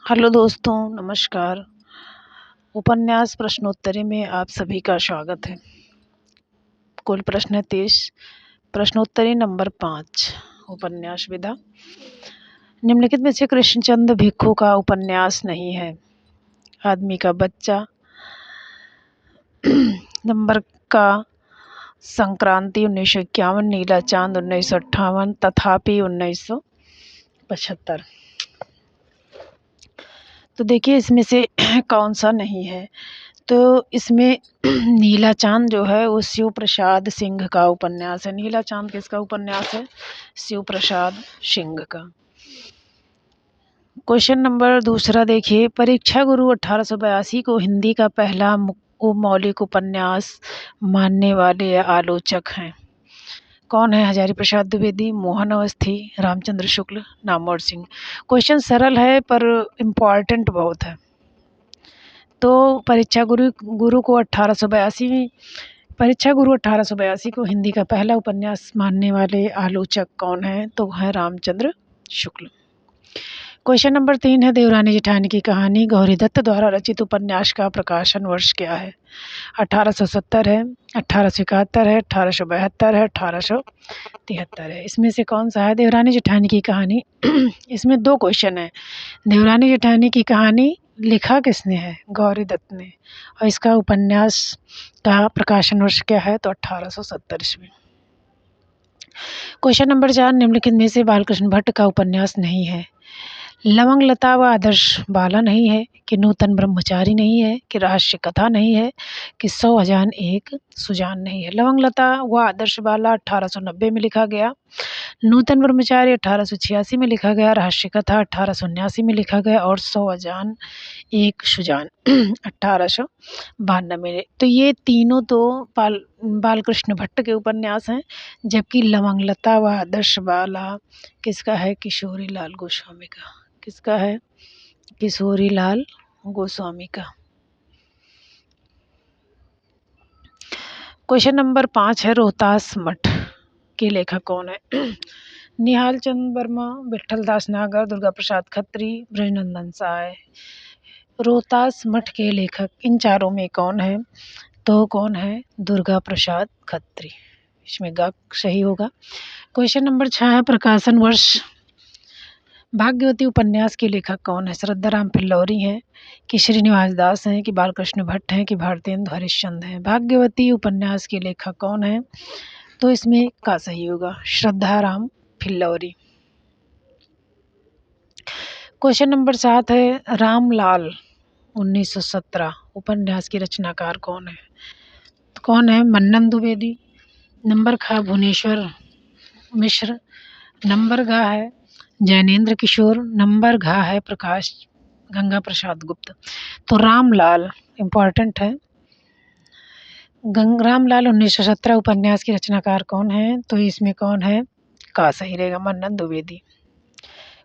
Hello दोस्तों, नमस्कार। उपन्यास प्रश्नोत्तरी में आप सभी का स्वागत है। कुल प्रश्न है 30। प्रश्नोत्तरी नंबर 5। उपन्यास विधा। निम्नलिखित में से कृष्णचंद्र भिक्खु का उपन्यास नहीं है। आदमी का बच्चा। नंबर का संक्रांति 1951, नीला चांद 1958, तथापि 1975। तो देखिए इसमें से कौन सा नहीं है। तो इसमें नीला चांद जो है वो शिव प्रसाद सिंह का उपन्यास है। नीला चांद किसका उपन्यास है? शिव प्रसाद सिंह का। क्वेश्चन नंबर दूसरा देखिए, परीक्षा गुरु 1882 को हिंदी का पहला मौलिक उपन्यास मानने वाले आलोचक हैं। कौन है? हजारी प्रसाद द्विवेदी, मोहन अवस्थी, रामचंद्र शुक्ल, नामवर सिंह। क्वेश्चन सरल है पर इम्पॉर्टेंट बहुत है। तो परीक्षा गुरु 1882 को हिंदी का पहला उपन्यास मानने वाले आलोचक कौन हैं? तो है रामचंद्र शुक्ल। क्वेश्चन नंबर 3 है, देवरानी जेठानी की कहानी गौरी दत्त द्वारा रचित उपन्यास का प्रकाशन वर्ष क्या है? 1870 है, 1871 है, 1872 है, 1873 है। इसमें से कौन सा है देवरानी जेठानी की कहानी? इसमें दो क्वेश्चन है। देवरानी जेठानी की कहानी लिखा किसने है? गौरी दत्त ने। और इसका उपन्यास का प्रकाशन वर्ष क्या है? तो 1870 ईस्वी। क्वेश्चन नंबर 4, निम्नलिखित में से बालकृष्ण भट्ट का उपन्यास नहीं है। लवंग लता व आदर्श बाला नहीं है, कि नूतन ब्रह्मचारी नहीं है, कि रहस्य कथा नहीं है, कि 100 सुजान नहीं है। लवंग लता व आदर्श बाला 1890 में लिखा गया, नूतन ब्रह्मचारी 1886 में लिखा गया, रहस्य कथा 1879 में लिखा गया और 100 सुजान 1892 में। तो ये तीनों तो बालकृष्ण भट्ट के उपन्यास हैं, जबकि लवंग लता व आदर्श बाला किसका है? किशोरी लाल गोस्वामी का। किसका है? किशोरी लाल गोस्वामी का। क्वेश्चन नंबर 5 है, रोहतास मठ के लेखक कौन है? निहाल चंद वर्मा, विठल दास नागर, दुर्गा प्रसाद खत्री, ब्रजनंदन साय। रोहतास मठ के लेखक इन चारों में कौन है? तो कौन है? दुर्गा प्रसाद खत्री। इसमें ग सही होगा। क्वेश्चन नंबर 6 है, प्रकाशन वर्ष। भाग्यवती उपन्यास के लेखक कौन है? श्रद्धाराम फिल्लौरी हैं, कि श्रीनिवास दास हैं, कि बालकृष्ण भट्ट हैं, कि भारतेंदु हरिश्चंद्र हैं। भाग्यवती उपन्यास के लेखक कौन है? तो इसमें का सही होगा? श्रद्धाराम फिल्लौरी। क्वेश्चन नंबर 7 है, रामलाल 1917 उपन्यास की रचनाकार कौन है? तो कौन है? मन्नन द्विवेदी। नंबर खा भुवनेश्वर मिश्र। नंबर घा है जैनेन्द्र किशोर। नंबर घा है प्रकाश गंगा प्रसाद गुप्त। तो रामलाल इम्पॉर्टेंट है। रामलाल 1917 उपन्यास की रचनाकार कौन है? तो इसमें कौन है? का सही रहेगा? मन्नन द्विवेदी।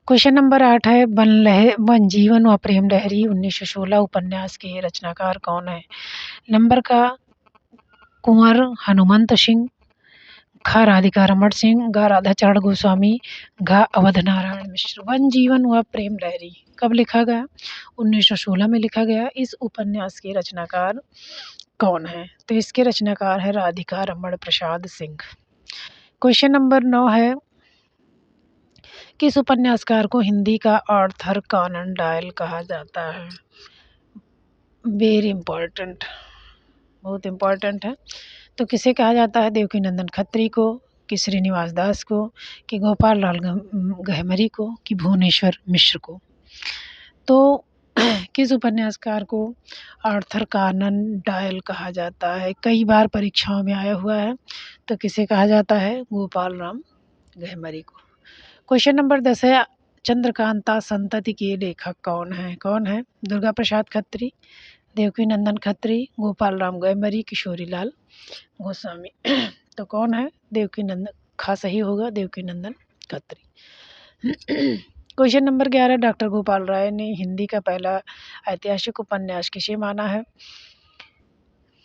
क्वेश्चन नंबर 8 है, वन जीवन व प्रेम लहरी 1916 उपन्यास के रचनाकार कौन है? नंबर का कुंवर हनुमंत सिंह, खा राधिका रमण सिंह, गा राधाचरण गोस्वामी, घा अवध नारायण मिश्र। वन जीवन व प्रेम लहरी कब लिखा गया? 1916 में लिखा गया। इस उपन्यास के रचनाकार कौन है? तो इसके रचनाकार है राधिका रमण प्रसाद सिंह। क्वेश्चन नंबर 9 है, किस उपन्यासकार को हिंदी का आर्थर कॉनन डॉयल कहा जाता है? वेरी इम्पोर्टेंट, बहुत इम्पोर्टेंट है। तो किसे कहा जाता है? देवकीनंदन खत्री को, कि श्रीनिवास दास को, कि गोपाल लाल गहमरी को, कि भुवनेश्वर मिश्र को। तो किस उपन्यासकार को आर्थर कॉनन डॉयल कहा जाता है? कई बार परीक्षाओं में आया हुआ है। तो किसे कहा जाता है? गोपाल राम गहमरी को। क्वेश्चन नंबर 10 है, चंद्रकांता संतति के लेखक कौन है? कौन है? दुर्गा प्रसाद खत्री, देवकीनंदन खत्री, गोपाल राम गहमरी, किशोरी लाल गोस्वामी। तो कौन है? देवकीनंदन खा सही होगा, Devkinandan Khatri. Question number 11, doctor Gopal Rai ने हिंदी का पहला ऐतिहासिक उपन्यास किसे माना है?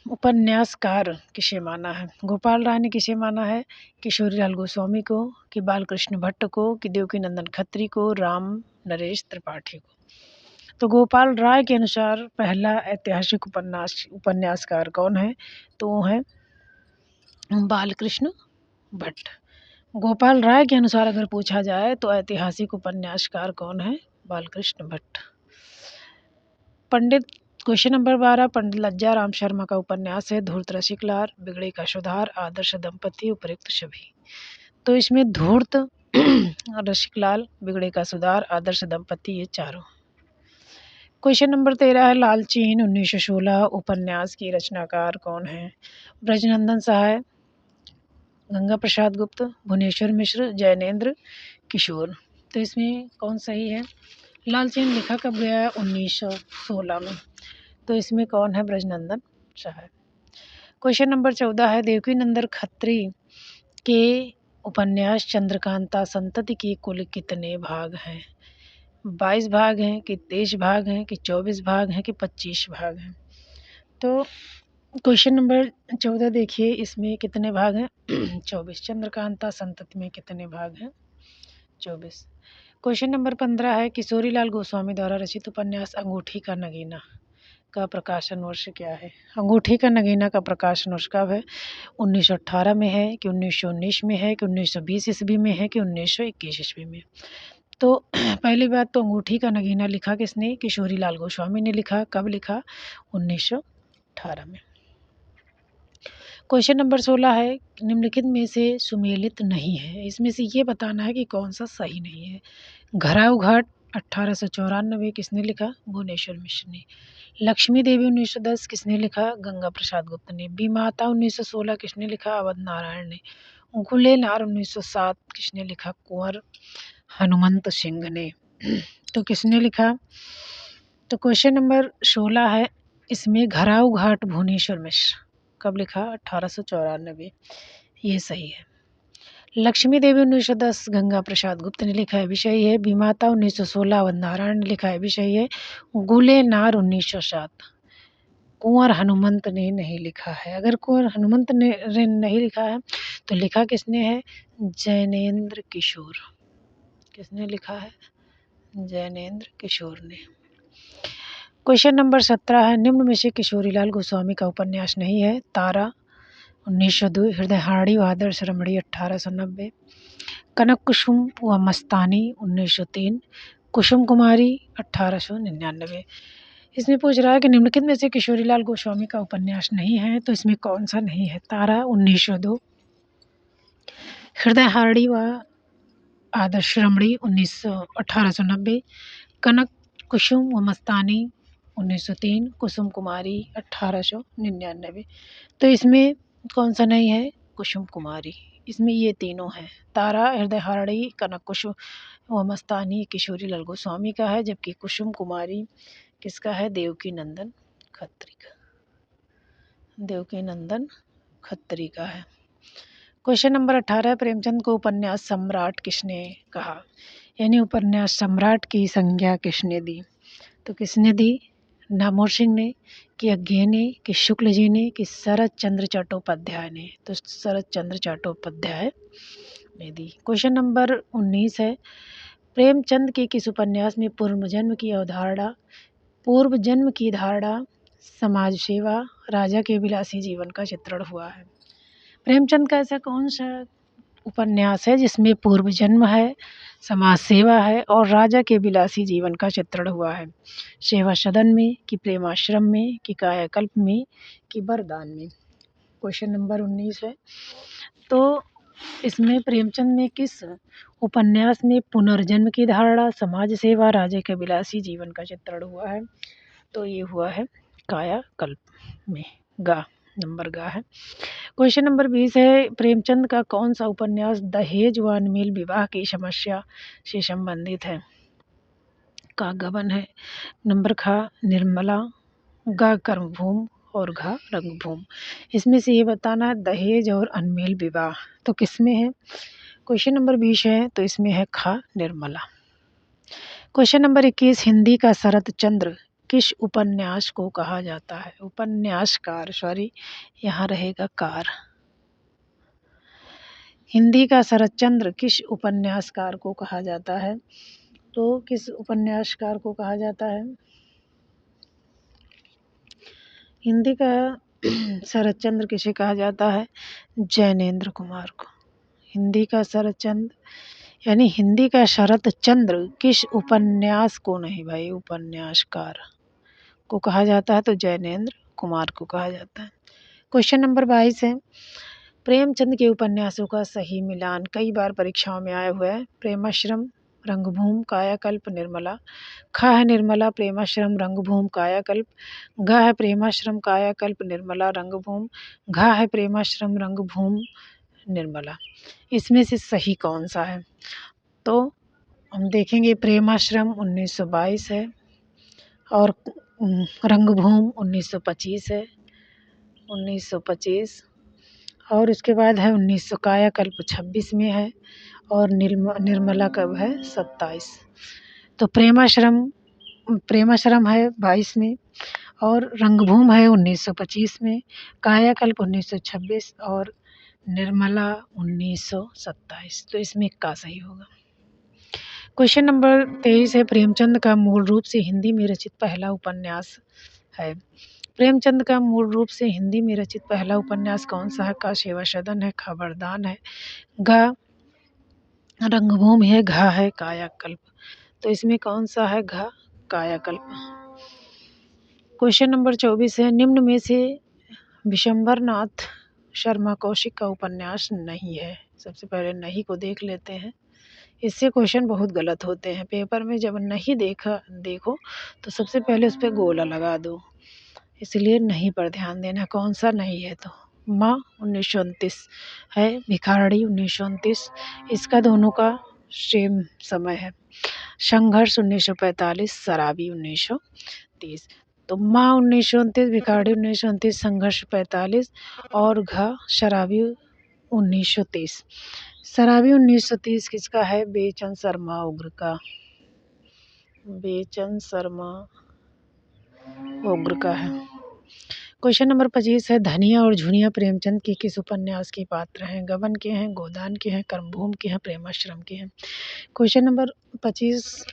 उपन्यासकार किसे माना है? गोपाल राय ने किसे माना है? किशोरी लाल गोस्वामी को, कि बालकृष्ण भट्ट को, कि देवकीनंदन खत्री को, राम नरेश त्रिपाठी को। तो गोपाल राय के अनुसार पहला ऐतिहासिक उपन्यासकार कौन है? तो वो है बालकृष्ण भट्ट। गोपाल राय के अनुसार अगर पूछा जाए तो ऐतिहासिक उपन्यासकार कौन है? बालकृष्ण भट्ट। पंडित क्वेश्चन नंबर 12 पंडित लज्जा राम शर्मा का उपन्यास है धूर्त रसिकलाल, बिगड़े का सुधार, आदर्श दंपति, उपयुक्त सभी। तो इसमें धूर्त रसिकलाल, बिगड़े का सुधार, आदर्श दंपति, ये चारों। क्वेश्चन नंबर 13 है लालचीन 1916 उपन्यास की रचनाकार कौन है? ब्रजनंदन सहाय, गंगा प्रसाद गुप्त, भुवनेश्वर मिश्र, जैनेन्द्र किशोर। तो इसमें कौन सही है? लालचीन लिखा कब गया है? 1916 में। तो इसमें कौन है? ब्रजनंदन सहाय। क्वेश्चन नंबर 14 है देवकीनंदन खत्री के उपन्यास चंद्रकांता संतति के कुल कितने भाग हैं? 22 भाग हैं कि 23 भाग हैं कि 24 भाग हैं कि 25 भाग हैं? तो क्वेश्चन नंबर 14 देखिए, इसमें कितने भाग हैं? 24। चंद्रकांता संतति में कितने भाग हैं? 24। क्वेश्चन नंबर 15 है किशोरीलाल गोस्वामी द्वारा रचित उपन्यास अंगूठी का नगीना का प्रकाशन वर्ष क्या है? अंगूठी का नगीना का प्रकाशन वर्ष कब है? 1918 में है कि 1919 में है कि 1920 ईस्वी में है कि 1921 ईस्वी में? तो पहली बात तो अंगूठी का नगीना लिखा किसने? किशोरीलाल गोस्वामी ने लिखा। कब लिखा? 1918 में। क्वेश्चन नंबर 16 है निम्नलिखित में से सुमेलित नहीं है, इसमें से ये बताना है कि कौन सा सही नहीं है। घराऊ घाट 1894 किसने लिखा? भुवनेश्वर मिश्र ने। लक्ष्मी देवी 1910 किसने लिखा? गंगा प्रसाद गुप्त ने। बीमाता 1916 किसने लिखा? अवध नारायण ने। गुलेनार 1907 किसने लिखा? कुंवर हनुमंत सिंह ने। तो किसने लिखा? तो क्वेश्चन नंबर 16 है इसमें घराऊ घाट भुवनेश्वर मिश्र। कब लिखा? 1894। ये सही है। लक्ष्मी देवी 1910 गंगा प्रसाद गुप्त ने लिखा है, भी सही है। बीमाता 1916 अवध नारायण ने लिखा है, भी सही है। गुलेनार 1907 कुंवर हनुमंत ने नहीं लिखा है। अगर कुंवर हनुमंत ने नहीं लिखा है तो लिखा किसने है? जैनेन्द्र किशोर। किसने लिखा है? जैनेन्द्र किशोर ने। क्वेश्चन नंबर 17 है निम्न में से किशोरीलाल गोस्वामी का उपन्यास नहीं है। तारा 1902, हृदयहारी व आदर्श रमणी 1890, कनक कुसुम व मस्तानी 1903, कुसुम कुमारी 1899। इसमें पूछ रहा है कि निम्नलिखित में से किशोरीलाल गोस्वामी का उपन्यास नहीं है, तो इसमें कौन सा नहीं है? तारा 1902, हृदयहारी व आदर्श रमणी 1890, कनक कुसुम व मस्तानी 1903, कुसुम कुमारी 1899। तो इसमें कौन सा नहीं है? कुसुम कुमारी। इसमें ये तीनों हैं। तारा, हृदयहारी, कनक कुसुम व मस्तानी किशोरीलाल गोस्वामी का है, जबकि कुसुम कुमारी किसका है? देवकीनंदन खत्री का। देवकीनंदन खत्री का है। क्वेश्चन नंबर 18 प्रेमचंद को उपन्यास सम्राट किसने कहा? यानी उपन्यास सम्राट की संज्ञा किसने दी? तो किसने दी? नामोर सिंह ने, कि अज्ञे ने, कि शुक्ल जी ने, कि शरद चंद्र चट्टोपाध्याय ने? तो शरद चंद्र चट्टोपाध्याय ने दी। क्वेश्चन नंबर 19 है प्रेमचंद के किस उपन्यास में पूर्व जन्म की धारणा, समाज सेवा, राजा के विलासी जीवन का चित्रण हुआ है? प्रेमचंद का ऐसा कौन सा उपन्यास है जिसमें पूर्व जन्म है, समाज सेवा है और राजा के विलासी जीवन का चित्रण हुआ है? सेवा सदन में, कि प्रेमाश्रम में, कि कायाकल्प में, कि वरदान में? क्वेश्चन नंबर 19 है। तो इसमें प्रेमचंद में किस उपन्यास में पुनर्जन्म की धारणा, समाज सेवा, राजा के विलासी जीवन का चित्रण हुआ है? तो ये हुआ है कायाकल्प में। नंबर है। क्वेश्चन नंबर 20 है प्रेमचंद का कौन सा उपन्यास दहेज व अनमेल विवाह की समस्या से संबंधित है? का गबन है, नंबर निर्मला, ग कर्मभूमि और घ रंगभूमि। इसमें से ये बताना दहेज और अनमेल विवाह तो किसमें है? क्वेश्चन नंबर 20 है तो इसमें है निर्मला। क्वेश्चन नंबर 21 हिंदी का शरत चंद्र किस उपन्यास को कहा जाता है? उपन्यासकार, यहाँ रहेगा कार। हिंदी का शरत चंद्र किस उपन्यासकार को कहा जाता है? तो किस उपन्यासकार को कहा जाता है? हिंदी का शरत चंद्र किसे कहा जाता है? जैनेंद्र कुमार को। हिंदी का शरत चंद्र यानी हिंदी का शरत चंद्र किस उपन्यास को नहीं भाई, उपन्यासकार को कहा जाता है तो जैनेंद्र कुमार को कहा जाता है। क्वेश्चन नंबर 22 है, प्रेमचंद के उपन्यासों का सही मिलान कई बार परीक्षाओं में आया हुआ है। प्रेमाश्रम, रंगभूम, कायाकल्प, निर्मला। खा है निर्मला, प्रेमाश्रम, रंगभूम, कायाकल्प। घा है प्रेमाश्रम, कायाकल्प, निर्मला, रंगभूम। घा है प्रेमाश्रम, रंगभूम, निर्मला। इसमें से सही कौन सा है? तो हम देखेंगे प्रेमाश्रम 1922 है और रंगभूम 1925 है, 1925। और उसके बाद है 1900 कायाकल्प 26 में है और निर्मला कब है? 27। तो प्रेमाश्रम है 22 में और रंगभूम है 1925 में, कायाकल्प 1926 और निर्मला 1927। तो इसमें का सही होगा? क्वेश्चन नंबर 23 है, प्रेमचंद का मूल रूप से हिंदी में रचित पहला उपन्यास है। प्रेमचंद का मूल रूप से हिंदी में रचित पहला उपन्यास कौन सा है? का सेवा सदन है, खा वरदान है, गा रंगभूमि है, घा है कायाकल्प। तो इसमें कौन सा है? घा कायाकल्प। क्वेश्चन नंबर 24 है, निम्न में से विशंबर नाथ शर्मा कौशिक का उपन्यास नहीं है। सबसे पहले नहीं को देख लेते हैं। इससे क्वेश्चन बहुत गलत होते हैं पेपर में। जब नहीं देखो तो सबसे पहले उस पर गोला लगा दो, इसलिए नहीं पर ध्यान देना कौन सा नहीं है। तो माँ 1929 है, भिखारी 1929, इसका दोनों का सेम समय है। संघर्ष 1945, शराबी 1930। तो माँ 1929, भिखारी 1929, संघर्ष 45 और घ शराबी 1930। शराबी 1930 किसका है? बेचन शर्मा उग्र का, बेचन शर्मा उग्र का है। क्वेश्चन नंबर 25 है, धनिया और झुनिया प्रेमचंद के किस उपन्यास के पात्र हैं? गबन के हैं, गोदान के हैं, कर्मभूमि के हैं, प्रेमाश्रम के हैं। क्वेश्चन नंबर 25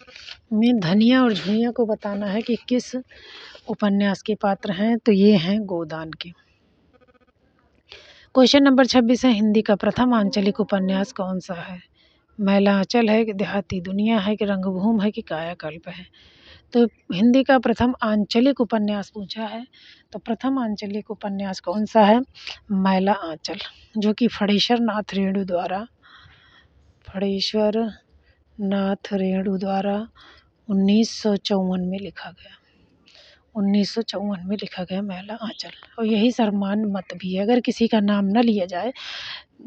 में धनिया और झुनिया को बताना है कि किस उपन्यास के पात्र हैं, तो ये हैं गोदान के। क्वेश्चन नंबर 26 है, हिंदी का प्रथम आंचलिक उपन्यास कौन सा है? मैला आंचल है कि देहाती दुनिया है कि रंगभूमि है कि कायाकल्प है? तो हिंदी का प्रथम आंचलिक उपन्यास पूछा है, तो प्रथम आंचलिक उपन्यास कौन सा है? मैला आंचल, जो कि फणीश्वर नाथ रेणु द्वारा 1954 में लिखा गया। 1954 में लिखा गया मैला आंचल। और यही सम्मान मत भी है, अगर किसी का नाम न लिया जाए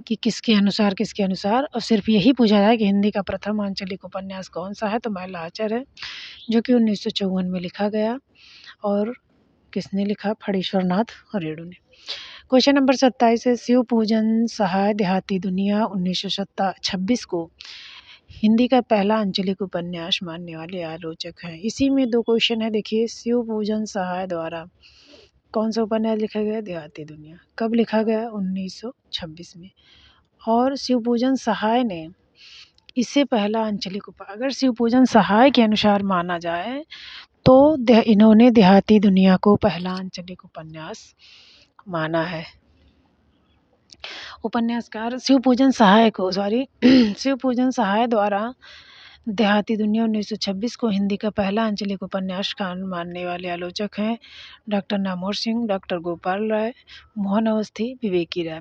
कि किसके अनुसार और सिर्फ यही पूछा जाए कि हिंदी का प्रथम आंचलिक उपन्यास कौन सा है, तो मैला आंचल है, जो कि 1954 में लिखा गया। और किसने लिखा? फणीश्वर नाथ रेणु ने। क्वेश्चन नंबर 27 है, शिव पूजन सहाय देहाती दुनिया 1926 को हिंदी का पहला आंचलिक उपन्यास मानने वाले आलोचक हैं। इसी में दो क्वेश्चन है, देखिए। शिव पूजन सहाय द्वारा कौन सा उपन्यास लिखा गया? देहाती दुनिया। कब लिखा गया? 1926 में। और शिव पूजन सहाय ने इससे पहला आंचलिक अगर शिव पूजन सहाय के अनुसार माना जाए तो इन्होंने देहाती दुनिया को पहला आंचलिक उपन्यास माना है। उपन्यासकार शिव पूजन सहाय द्वारा देहाती दुनिया 1926 को हिंदी का पहला आंचलिक उपन्यास मानने वाले आलोचक हैं डॉक्टर नामोर सिंह, डॉक्टर गोपाल राय, मोहन अवस्थी, विवेकी राय।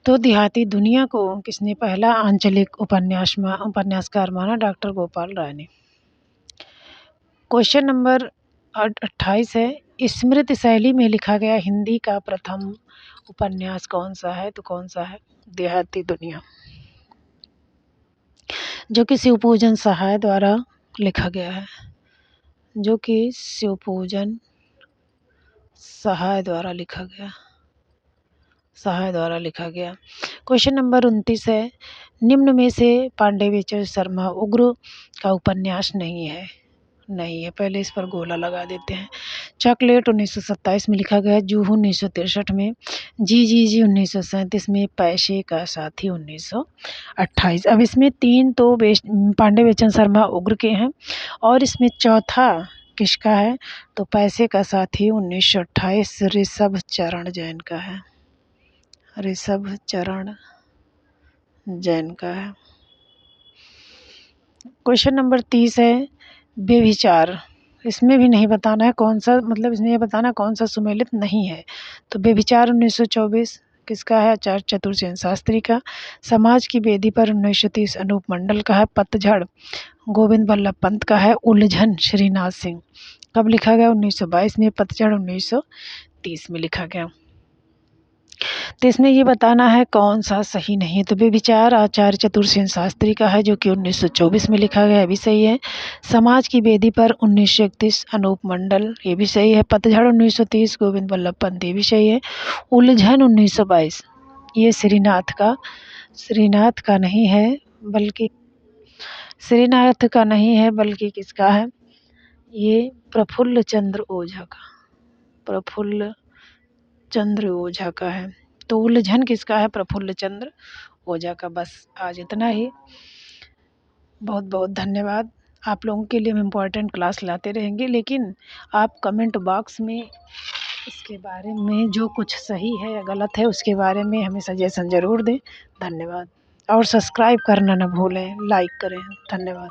तो देहाती दुनिया को किसने पहला आंचलिक उपन्यासकार माना? डॉक्टर गोपाल राय ने। क्वेश्चन नंबर 28 है, स्मृति शैली में लिखा गया हिंदी का प्रथम उपन्यास कौन सा है? तो कौन सा है? देहाती दुनिया, जो कि शिवपूजन सहाय द्वारा लिखा गया है, जो कि शिवपूजन सहाय द्वारा लिखा गया। क्वेश्चन नंबर 29 है, निम्न में से पांडेयचरण शर्मा उग्र का उपन्यास नहीं है। पहले इस पर गोला लगा देते हैं। चॉकलेट 1927 में लिखा गया है। जूहू 1963 में। जी जी जी 1937 में। पैसे का साथी 1928। अब इसमें 3 तो पांडे बेचन शर्मा उग्र के हैं और इसमें चौथा किसका है? तो पैसे का साथी 1928 ऋषभ चरण जैन का है। ऋषभ चरण जैन का है। क्वेश्चन नंबर 30 है बेविचार। इसमें भी नहीं बताना है कौन सा, मतलब इसमें ये बताना कौन सा सुमेलित नहीं है। तो बेविचार 1924 किसका है? आचार्य चतुर्सेन शास्त्री का। समाज की बेदी पर 1930 अनूप मंडल का है। पतझड़ गोविंद बल्लभ पंत का है। उलझन श्रीनाथ सिंह। कब लिखा गया? 1922 में। पतझड़ 1930 में लिखा गया। तो इसमें ये बताना है कौन सा सही नहीं है। तो बेविचार आचार्य चतुर्सेन शास्त्री का है, जो कि 1924 में लिखा गया, भी सही है। समाज की बेदी पर 1931 अनूप मंडल, ये भी सही है। पतझड़ 1930 गोविंद बल्लभ पंत, ये भी सही है। उलझन 1922 ये श्रीनाथ का नहीं है, बल्कि श्रीनाथ का नहीं है, बल्कि किसका है? ये प्रफुल्ल चंद्र ओझा का। प्रफुल्ल चंद्र ओझा का है। तो उलझन किसका है? प्रफुल्ल चंद्र ओझा का। बस आज इतना ही। बहुत बहुत धन्यवाद। आप लोगों के लिए हम इम्पोर्टेंट क्लास लाते रहेंगे, लेकिन आप कमेंट बॉक्स में इसके बारे में जो कुछ सही है या गलत है उसके बारे में हमें सजेशन ज़रूर दें। धन्यवाद। और सब्सक्राइब करना ना भूलें, लाइक करें। धन्यवाद।